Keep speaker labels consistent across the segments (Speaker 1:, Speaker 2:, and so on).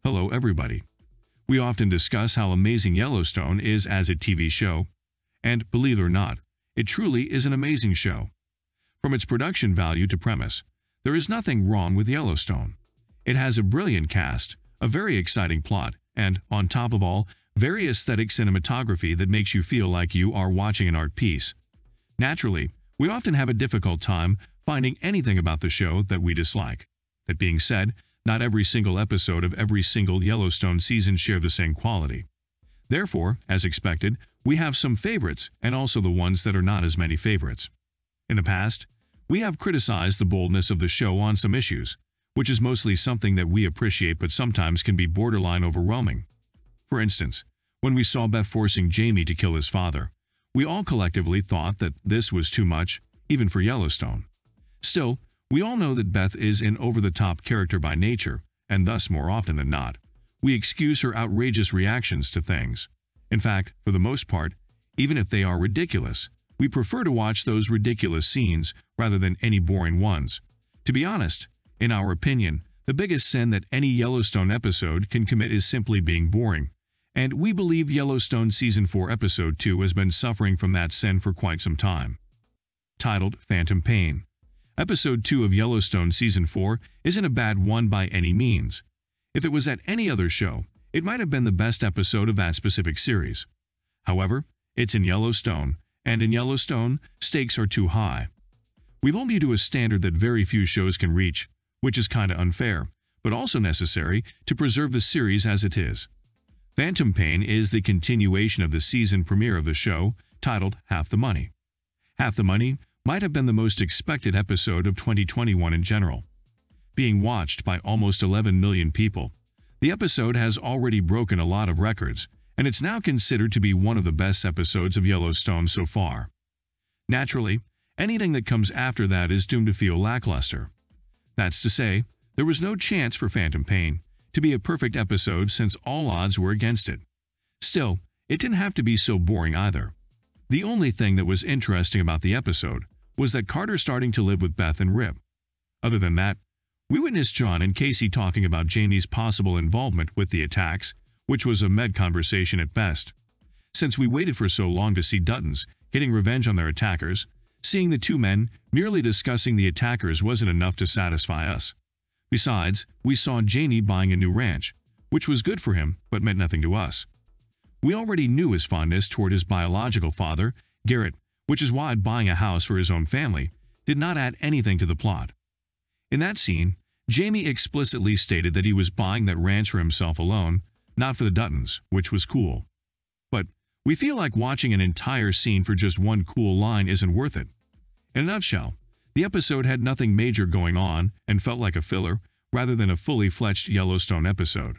Speaker 1: Hello everybody. We often discuss how amazing Yellowstone is as a TV show, and believe it or not, it truly is an amazing show. From its production value to premise, there is nothing wrong with Yellowstone. It has a brilliant cast, a very exciting plot, and, on top of all, very aesthetic cinematography that makes you feel like you are watching an art piece. Naturally, we often have a difficult time finding anything about the show that we dislike. That being said, not every single episode of every single Yellowstone season share the same quality. Therefore, as expected, we have some favorites and also the ones that are not as many favorites. In the past, we have criticized the boldness of the show on some issues, which is mostly something that we appreciate but sometimes can be borderline overwhelming. For instance, when we saw Beth forcing Jamie to kill his father, we all collectively thought that this was too much, even for Yellowstone. Still, we all know that Beth is an over-the-top character by nature, and thus more often than not, we excuse her outrageous reactions to things. In fact, for the most part, even if they are ridiculous, we prefer to watch those ridiculous scenes rather than any boring ones. To be honest, in our opinion, the biggest sin that any Yellowstone episode can commit is simply being boring, and we believe Yellowstone Season 4 Episode 2 has been suffering from that sin for quite some time. Titled Phantom Pain, Episode 2 of Yellowstone Season 4 isn't a bad one by any means. If it was at any other show, it might have been the best episode of that specific series. However, it's in Yellowstone, and in Yellowstone, stakes are too high. We've hold you to a standard that very few shows can reach, which is kinda unfair, but also necessary to preserve the series as it is. Phantom Pain is the continuation of the season premiere of the show, titled Half the Money. Half the Money might have been the most expected episode of 2021 in general. Being watched by almost 11 million people, the episode has already broken a lot of records, and it's now considered to be one of the best episodes of Yellowstone so far. Naturally, anything that comes after that is doomed to feel lackluster. That's to say, there was no chance for Phantom Pain to be a perfect episode since all odds were against it. Still, it didn't have to be so boring either. The only thing that was interesting about the episode was that Carter starting to live with Beth and Rip. Other than that, we witnessed John and Casey talking about Jamie's possible involvement with the attacks, which was a mad conversation at best. Since we waited for so long to see Duttons getting revenge on their attackers, seeing the two men merely discussing the attackers wasn't enough to satisfy us. Besides, we saw Jamie buying a new ranch, which was good for him but meant nothing to us. We already knew his fondness toward his biological father, Garrett, which is why buying a house for his own family did not add anything to the plot. In that scene, Jamie explicitly stated that he was buying that ranch for himself alone, not for the Duttons, which was cool. But we feel like watching an entire scene for just one cool line isn't worth it. In a nutshell, the episode had nothing major going on and felt like a filler rather than a fully fledged Yellowstone episode.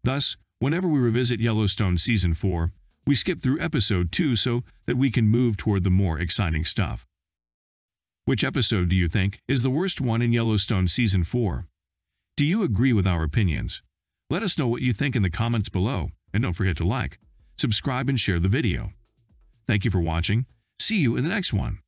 Speaker 1: Thus, whenever we revisit Yellowstone Season 4, we skip through Episode 2 so that we can move toward the more exciting stuff. Which episode do you think is the worst one in Yellowstone Season 4? Do you agree with our opinions? Let us know what you think in the comments below, and don't forget to like, subscribe, and share the video. Thank you for watching. See you in the next one.